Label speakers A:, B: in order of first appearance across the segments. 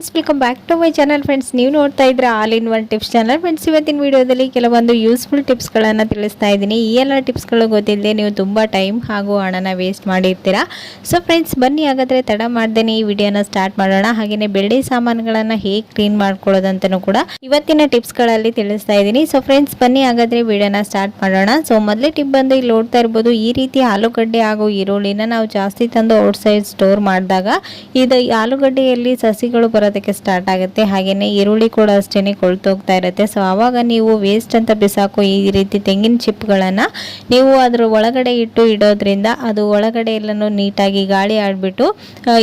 A: Welcome back to my channel friends. ನೀವು ನೋಡ್ತಾ ಇದ್ರೆ all in one tips channel. Friends, ಇವತ್ತಿನ ವಿಡಿಯೋದಲ್ಲಿ ಕೆಲವೊಂದು ಯೂಸ್ಫುಲ್ ಟಿಪ್ಸ್ಗಳನ್ನು ತಿಳಿಸ್ತಾ ಇದ್ದೀನಿ. ಈ ಎಲ್ಲ ಟಿಪ್ಸ್ಗಳು ಗೊತ್ತಿಲ್ಲದೆ ನೀವು ತುಂಬ ಟೈಮ್ ಹಾಗೂ ಹಣನ ವೇಸ್ಟ್ ಮಾಡಿರ್ತೀರಾ. ಸೊ ಫ್ರೆಂಡ್ಸ್, ಬನ್ನಿ ಹಾಗಾದರೆ ತಡ ಮಾಡ್ದೇನೆ ಈ ವಿಡಿಯೋನ ಸ್ಟಾರ್ಟ್ ಮಾಡೋಣ. ಹಾಗೆಯೇ ಬೆಳ್ಳಿ ಸಾಮಾನುಗಳನ್ನು ಹೇಗೆ ಕ್ಲೀನ್ ಮಾಡ್ಕೊಳ್ಳೋದಂತನೂ ಕೂಡ ಇವತ್ತಿನ ಟಿಪ್ಸ್ಗಳಲ್ಲಿ ತಿಳಿಸ್ತಾ ಇದ್ದೀನಿ. ಸೊ ಫ್ರೆಂಡ್ಸ್, ಬನ್ನಿ ಹಾಗಾದರೆ ವಿಡಿಯೋನ ಸ್ಟಾರ್ಟ್ ಮಾಡೋಣ. ಸೊ ಮೊದಲೇ ಟಿಪ್ ಬಂದು ಇಲ್ಲಿ ನೋಡ್ತಾ ಇರ್ಬೋದು, ಈ ರೀತಿ ಆಲೂಗಡ್ಡೆ ಹಾಗೂ ಈರುಳ್ಳಿನ ನಾವು ಜಾಸ್ತಿ ತಂದು ಔಟ್ ಸೈಡ್ ಸ್ಟೋರ್ ಮಾಡಿದಾಗ ಇದು ಆಲೂಗಡ್ಡೆಯಲ್ಲಿ ಸಸಿಗಳು ಬರೋದಕ್ಕೆ ಸ್ಟಾರ್ಟ್ ಆಗುತ್ತೆ. ಹಾಗೆಯೇ ಈರುಳ್ಳಿ ಕೂಡ ಅಷ್ಟೇ ಕೊಳ್ತೋಗ್ತಾ ಇರುತ್ತೆ. ಸೊ ಆವಾಗ ನೀವು ವೇಸ್ಟ್ ಅಂತ ಬಿಸಾಕೋ ಈ ರೀತಿ ತೆಂಗಿನ ಚಿಪ್ಗಳನ್ನು ನೀವು ಅದರ ಒಳಗಡೆ ಇಡೋದ್ರಿಂದ ಅದು ಒಳಗಡೆ ಎಲ್ಲನೂ ನೀಟಾಗಿ ಗಾಳಿ ಆಡಿಬಿಟ್ಟು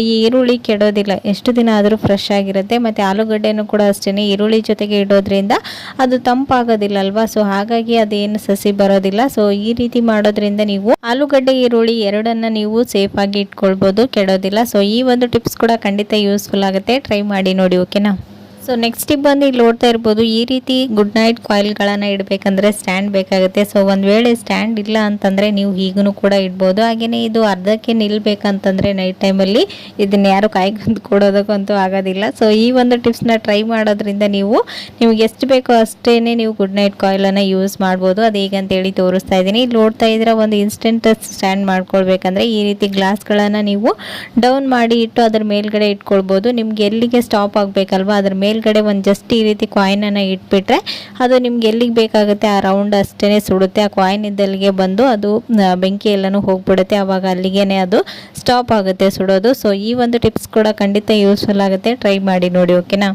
A: ಈ ಈರುಳ್ಳಿ ಕೆಡೋದಿಲ್ಲ, ಎಷ್ಟು ದಿನ ಆದರೂ ಫ್ರೆಶ್ ಆಗಿರುತ್ತೆ. ಮತ್ತು ಆಲೂಗಡ್ಡೆನೂ ಕೂಡ ಅಷ್ಟೇ ಈರುಳ್ಳಿ ಜೊತೆಗೆ ಇಡೋದ್ರಿಂದ ಅದು ತಂಪಾಗೋದಿಲ್ಲ ಅಲ್ವಾ. ಸೊ ಹಾಗಾಗಿ ಅದೇನು ಸಸಿ ಬರೋದಿಲ್ಲ. ಸೊ ಈ ರೀತಿ ಮಾಡೋದ್ರಿಂದ ನೀವು ಆಲೂಗಡ್ಡೆ ಈರುಳ್ಳಿ ಎರಡನ್ನ ನೀವು ಸೇಫ್ ಆಗಿ ಇಟ್ಕೊಳ್ಬೋದು, ಕೆಡೋದಿಲ್ಲ. ಸೊ ಈ ಒಂದು ಟಿಪ್ಸ್ ಕೂಡ ಖಂಡಿತ ಯೂಸ್ಫುಲ್ ಆಗುತ್ತೆ, ಟ್ರೈ ಮಾಡಿ ನೋಡಿ, ಓಕೆನಾ. ಸೊ ನೆಕ್ಸ್ಟ್ ಟಿಪ್ ಬಂದು ಇಲ್ಲಿ ನೋಡ್ತಾ ಇರ್ಬೋದು, ಈ ರೀತಿ ಗುಡ್ ನೈಟ್ ಕಾಯಿಲ್ಗಳನ್ನು ಇಡಬೇಕಂದ್ರೆ ಸ್ಟ್ಯಾಂಡ್ ಬೇಕಾಗುತ್ತೆ. ಸೊ ಒಂದು ವೇಳೆ ಸ್ಟ್ಯಾಂಡ್ ಇಲ್ಲ ಅಂತಂದರೆ ನೀವು ಹೀಗೂ ಕೂಡ ಇಡ್ಬೋದು. ಹಾಗೆಯೇ ಇದು ಅರ್ಧಕ್ಕೆ ನಿಲ್ಬೇಕಂತಂದರೆ ನೈಟ್ ಟೈಮಲ್ಲಿ ಇದನ್ನ ಯಾರು ಕಾಯ್ಕೊಂಡು ಕೊಡೋದಕ್ಕಂತೂ ಆಗೋದಿಲ್ಲ. ಸೊ ಈ ಒಂದು ಟಿಪ್ಸ್ನ ಟ್ರೈ ಮಾಡೋದ್ರಿಂದ ನಿಮ್ಗೆ ಎಷ್ಟು ಬೇಕೋ ಅಷ್ಟೇ ನೀವು ಗುಡ್ ನೈಟ್ ಕಾಯಿಲನ್ನು ಯೂಸ್ ಮಾಡ್ಬೋದು. ಅದು ಹೇಗಂತೇಳಿ ತೋರಿಸ್ತಾ ಇದ್ದೀನಿ. ಇಲ್ಲಿ ನೋಡ್ತಾ ಇದ್ರೆ ಒಂದು ಇನ್ಸ್ಟೆಂಟ್ ಸ್ಟ್ಯಾಂಡ್ ಮಾಡ್ಕೊಳ್ಬೇಕಂದ್ರೆ ಈ ರೀತಿ ಗ್ಲಾಸ್ಗಳನ್ನು ನೀವು ಡೌನ್ ಮಾಡಿ ಇಟ್ಟು ಅದರ ಮೇಲ್ಗಡೆ ಇಟ್ಕೊಳ್ಬೋದು. ನಿಮ್ಗೆ ಎಲ್ಲಿಗೆ ಸ್ಟಾಪ್ ಆಗಬೇಕಲ್ವ ಅದ್ರ ಮೇಲ್ಗಡೆ ಒಂದು ಜಸ್ಟ್ ಈ ರೀತಿ ಕಾಯಿನನ್ನು ಇಟ್ಬಿಟ್ರೆ ಅದು ನಿಮ್ಗೆ ಎಲ್ಲಿಗೆ ಬೇಕಾಗುತ್ತೆ ಆ ರೌಂಡ್ ಅಷ್ಟೇ ಸುಡುತ್ತೆ. ಆ ಕಾಯಿನ್ ಇದ್ದಲ್ಲಿಗೆ ಬಂದು ಅದು ಬೆಂಕಿ ಎಲ್ಲನೂ ಹೋಗ್ಬಿಡುತ್ತೆ. ಆವಾಗ ಅಲ್ಲಿಗೇನೆ ಅದು ಸ್ಟಾಪ್ ಆಗುತ್ತೆ ಸುಡೋದು. ಸೊ ಈ ಒಂದು ಟಿಪ್ಸ್ ಕೂಡ ಖಂಡಿತ ಯೂಸ್ಫುಲ್ ಆಗುತ್ತೆ, ಟ್ರೈ ಮಾಡಿ ನೋಡಿ, ಓಕೆನಾ.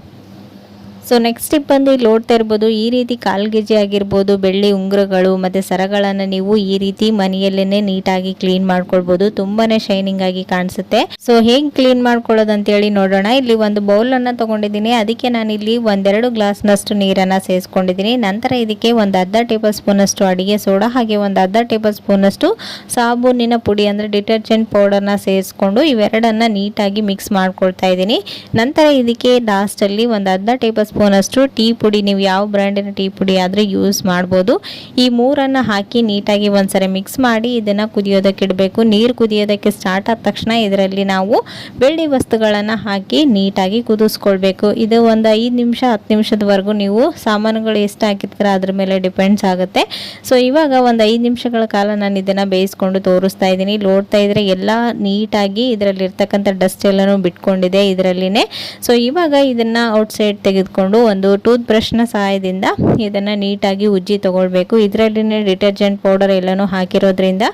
A: ಸೊ ನೆಕ್ಸ್ಟ್ ಟಿಪ್ ಬಂದು ಇಲ್ಲಿ ನೋಡ್ತಾ ಇರ್ಬೋದು, ಈ ರೀತಿ ಕಾಲ್ಗೆಜೆ ಆಗಿರ್ಬೋದು, ಬೆಳ್ಳಿ ಉಂಗುರಗಳು ಮತ್ತು ಸರಗಳನ್ನು ನೀವು ಈ ರೀತಿ ಮನೆಯಲ್ಲೇ ನೀಟಾಗಿ ಕ್ಲೀನ್ ಮಾಡ್ಕೊಳ್ಬೋದು. ತುಂಬಾನೇ ಶೈನಿಂಗ್ ಆಗಿ ಕಾಣಿಸುತ್ತೆ. ಸೊ ಹೇಗೆ ಕ್ಲೀನ್ ಮಾಡ್ಕೊಳ್ಳೋದು ಅಂತೇಳಿ ನೋಡೋಣ. ಇಲ್ಲಿ ಒಂದು ಬೌಲನ್ನು ತೊಗೊಂಡಿದ್ದೀನಿ. ಅದಕ್ಕೆ ನಾನಿಲ್ಲಿ 1-2 ಗ್ಲಾಸ್ನಷ್ಟು ನೀರನ್ನು ಸೇರಿಸ್ಕೊಂಡಿದ್ದೀನಿ. ನಂತರ ಇದಕ್ಕೆ ಒಂದು ಅರ್ಧ ಟೇಬಲ್ ಸ್ಪೂನಷ್ಟು ಅಡಿಗೆ ಸೋಡಾ ಹಾಗೆ ಒಂದು ಅರ್ಧ ಟೇಬಲ್ ಸ್ಪೂನಷ್ಟು ಸಾಬೂನಿನ ಪುಡಿ ಅಂದರೆ ಡಿಟರ್ಜೆಂಟ್ ಪೌಡರ್ನ ಸೇರಿಸ್ಕೊಂಡು ಇವೆರಡನ್ನ ನೀಟಾಗಿ ಮಿಕ್ಸ್ ಮಾಡ್ಕೊಳ್ತಾ ಇದ್ದೀನಿ. ನಂತರ ಇದಕ್ಕೆ ಲಾಸ್ಟಲ್ಲಿ ಒಂದು ಅರ್ಧ ಟೇಬಲ್ ಸ್ಪೂನಷ್ಟು ಟೀ ಪುಡಿ, ನೀವು ಯಾವ ಬ್ರ್ಯಾಂಡಿನ ಟೀ ಪುಡಿ ಆದರೂ ಯೂಸ್ ಮಾಡ್ಬೋದು. ಈ ಮೂರನ್ನು ಹಾಕಿ ನೀಟಾಗಿ ಒಂದ್ಸರಿ ಮಿಕ್ಸ್ ಮಾಡಿ ಇದನ್ನು ಕುದಿಯೋದಕ್ಕೆ ಇಡಬೇಕು. ನೀರು ಕುದಿಯೋದಕ್ಕೆ ಸ್ಟಾರ್ಟ್ ಆದ ತಕ್ಷಣ ಇದರಲ್ಲಿ ನಾವು ಬೆಳ್ಳಿ ವಸ್ತುಗಳನ್ನು ಹಾಕಿ ನೀಟಾಗಿ ಕುದಿಸ್ಕೊಳ್ಬೇಕು. ಇದು ಒಂದು 5 ನಿಮಿಷ 10 ನಿಮಿಷದವರೆಗೂ ನೀವು ಸಾಮಾನುಗಳು ಎಷ್ಟು ಹಾಕಿರ್ತೀರ ಅದ್ರ ಮೇಲೆ ಡಿಪೆಂಡ್ಸ್ ಆಗುತ್ತೆ. ಸೊ ಇವಾಗ ಒಂದು 5 ನಿಮಿಷಗಳ ಕಾಲ ನಾನು ಇದನ್ನು ಬೇಯಿಸ್ಕೊಂಡು ತೋರಿಸ್ತಾ ಇದ್ದೀನಿ. ನೋಡ್ತಾ ಇದ್ರೆ ಎಲ್ಲ ನೀಟಾಗಿ ಇದರಲ್ಲಿ ಇರ್ತಕ್ಕಂಥ ಡಸ್ಟ್ ಎಲ್ಲನೂ ಬಿಟ್ಕೊಂಡಿದೆ ಇದರಲ್ಲಿನೇ. ಸೊ ಇವಾಗ ಇದನ್ನು ಔಟ್ಸೈಡ್ ತೆಗೆದುಕೊಂಡು ಒಂದು ಟೂತ್ ಬ್ರಷ್ನ ಸಹಾಯದಿಂದ ಇದನ್ನು ನೀಟಾಗಿ ಉಜ್ಜಿ ತಗೊಳ್ಬೇಕು. ಇದರಲ್ಲಿನೇ ಡಿಟರ್ಜೆಂಟ್ ಪೌಡರ್ ಎಲ್ಲನೂ ಹಾಕಿರೋದ್ರಿಂದ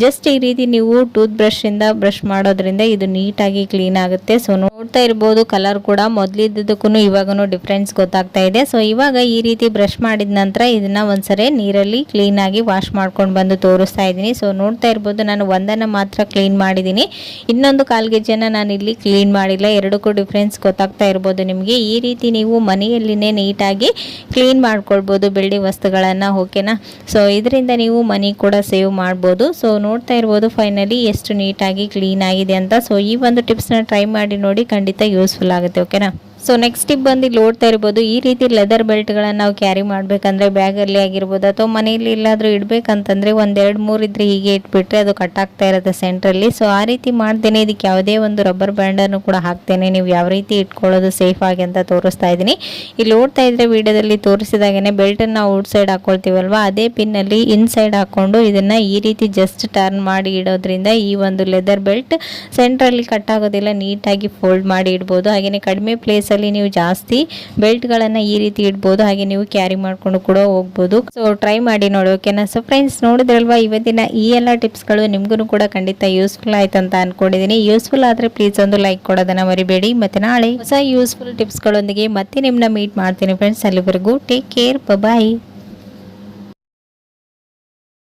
A: ಜಸ್ಟ್ ಈ ರೀತಿ ನೀವು ಟೂತ್ ಬ್ರಷಿಂದ ಬ್ರಷ್ ಮಾಡೋದ್ರಿಂದ ಇದು ನೀಟಾಗಿ ಕ್ಲೀನ್ ಆಗುತ್ತೆ. ಸೊ ನೋಡ್ತಾ ಇರ್ಬೋದು, ಕಲರ್ ಕೂಡ ಮೊದಲಿದ್ದಕ್ಕೂ ಇವಾಗೂ ಡಿಫ್ರೆನ್ಸ್ ಗೊತ್ತಾಗ್ತಾ ಇದೆ. ಸೊ ಇವಾಗ ಈ ರೀತಿ ಬ್ರಷ್ ಮಾಡಿದ ನಂತರ ಇದನ್ನ ಒಂದ್ಸರಿ ನೀರಲ್ಲಿ ಕ್ಲೀನ್ ಆಗಿ ವಾಶ್ ಮಾಡ್ಕೊಂಡು ಬಂದು ತೋರಿಸ್ತಾ ಇದ್ದೀನಿ. ಸೊ ನೋಡ್ತಾ ಇರ್ಬೋದು, ನಾನು ಒಂದನ್ನು ಮಾತ್ರ ಕ್ಲೀನ್ ಮಾಡಿದ್ದೀನಿ, ಇನ್ನೊಂದು ಕಾಲ್ಗೆಜ್ಜೆನ ನಾನು ಇಲ್ಲಿ ಕ್ಲೀನ್ ಮಾಡಿಲ್ಲ. ಎರಡಕ್ಕೂ ಡಿಫ್ರೆನ್ಸ್ ಗೊತ್ತಾಗ್ತಾ ಇರ್ಬೋದು ನಿಮಗೆ. ಈ ರೀತಿ ನೀವು ಮನೆಯಲ್ಲಿನೇ ನೀಟಾಗಿ ಕ್ಲೀನ್ ಮಾಡ್ಕೊಳ್ಬೋದು ಬೆಳ್ಳಿ ವಸ್ತುಗಳನ್ನು, ಓಕೆನಾ. ಸೊ ಇದರಿಂದ ನೀವು ಮನಿ ಕೂಡ ಸೇವ್ ಮಾಡ್ಬೋದು. ಸೊ ನೋಡ್ತಾ ಇರ್ಬೋದು ಫೈನಲಿ ಎಷ್ಟು ನೀಟಾಗಿ ಕ್ಲೀನ್ ಆಗಿದೆ ಅಂತ. ಸೊ ಈ ಒಂದು ಟಿಪ್ಸ್ನ ಟ್ರೈ ಮಾಡಿ ನೋಡಿ, ಖಂಡಿತ ಯೂಸ್ಫುಲ್ ಆಗುತ್ತೆ, ಓಕೆನಾ. ಸೊ ನೆಕ್ಸ್ಟ್ ಟಿಪ್ ಬಂದು ಇಲ್ಲಿ ನೋಡ್ತಾ ಇರ್ಬೋದು, ಈ ರೀತಿ ಲೆದರ್ ಬೆಲ್ಟ್ಗಳನ್ನು ನಾವು ಕ್ಯಾರಿ ಮಾಡಬೇಕಂದ್ರೆ ಬ್ಯಾಗಲ್ಲಿ ಆಗಿರ್ಬೋದು ಅಥವಾ ಮನೆಯಲ್ಲಿ ಎಲ್ಲಾದರೂ ಇಡಬೇಕಂತಂದರೆ 1-2-3 ಇದ್ರೆ ಹೀಗೆ ಇಟ್ಬಿಟ್ರೆ ಅದು ಕಟ್ ಆಗ್ತಾ ಇರುತ್ತೆ ಸೆಂಟ್ರಲ್ಲಿ. ಸೊ ಆ ರೀತಿ ಮಾಡ್ದೇನೆ ಇದಕ್ಕೆ ಯಾವುದೇ ಒಂದು ರಬ್ಬರ್ ಬ್ಯಾಂಡನ್ನು ಕೂಡ ಹಾಕ್ತೇನೆ ನೀವು ಯಾವ ರೀತಿ ಇಟ್ಕೊಳ್ಳೋದು ಸೇಫ್ ಆಗಿ ಅಂತ ತೋರಿಸ್ತಾ ಇದ್ದೀನಿ. ಇಲ್ಲಿ ನೋಡ್ತಾ ಇದ್ರೆ ವಿಡಿಯೋದಲ್ಲಿ ತೋರಿಸಿದಾಗೇ ಬೆಲ್ಟನ್ನು ಔಟ್ ಸೈಡ್ ಹಾಕೊಳ್ತೀವಲ್ವ, ಅದೇ ಪಿನ್ನಲ್ಲಿ ಇನ್ಸೈಡ್ ಹಾಕ್ಕೊಂಡು ಇದನ್ನು ಈ ರೀತಿ ಜಸ್ಟ್ ಟರ್ನ್ ಮಾಡಿ ಇಡೋದ್ರಿಂದ ಈ ಒಂದು ಲೆದರ್ ಬೆಲ್ಟ್ ಸೆಂಟ್ರಲ್ಲಿ ಕಟ್ ಆಗೋದಿಲ್ಲ, ನೀಟಾಗಿ ಫೋಲ್ಡ್ ಮಾಡಿ ಇಡ್ಬೋದು. ಹಾಗೆಯೇ ಕಡಿಮೆ ಪ್ಲೇಸ್ ನೀವು ಜಾಸ್ತಿ ಬೆಲ್ಟ್ಗಳನ್ನು ಈ ರೀತಿ ಇಡ್ಬೋದು, ಹಾಗೆ ನೀವು ಕ್ಯಾರಿ ಮಾಡ್ಕೊಂಡು ಕೂಡ ಹೋಗ್ಬೋದು. ಸೊ ಟ್ರೈ ಮಾಡಿ ನೋಡಿ, ಓಕೆನಾ. ಸೊ ಫ್ರೆಂಡ್ಸ್, ನೋಡಿದ್ರಲ್ವಾ ಇವತ್ತಿನ ಈ ಎಲ್ಲ ಟಿಪ್ಸ್ಗಳು ನಿಮ್ಗೂ ಕೂಡ ಖಂಡಿತ ಯೂಸ್ಫುಲ್ ಆಯ್ತು ಅಂತ ಅನ್ಕೊಂಡಿದ್ದೀನಿ. ಯೂಸ್ಫುಲ್ ಆದರೆ ಪ್ಲೀಸ್ ಒಂದು ಲೈಕ್ ಕೊಡೋದನ್ನ ಮರಿಬೇಡಿ. ಮತ್ತೆ ನಾಳೆ ಹೊಸ ಯೂಸ್ಫುಲ್ ಟಿಪ್ಸ್ಗಳೊಂದಿಗೆ ಮತ್ತೆ ನಿಮ್ಮನ್ನ ಮೀಟ್ ಮಾಡ್ತೀನಿ ಫ್ರೆಂಡ್ಸ್. ಅಲ್ಲಿವರೆಗೂ ಟೇಕ್ ಕೇರ್, ಬಾಯ್.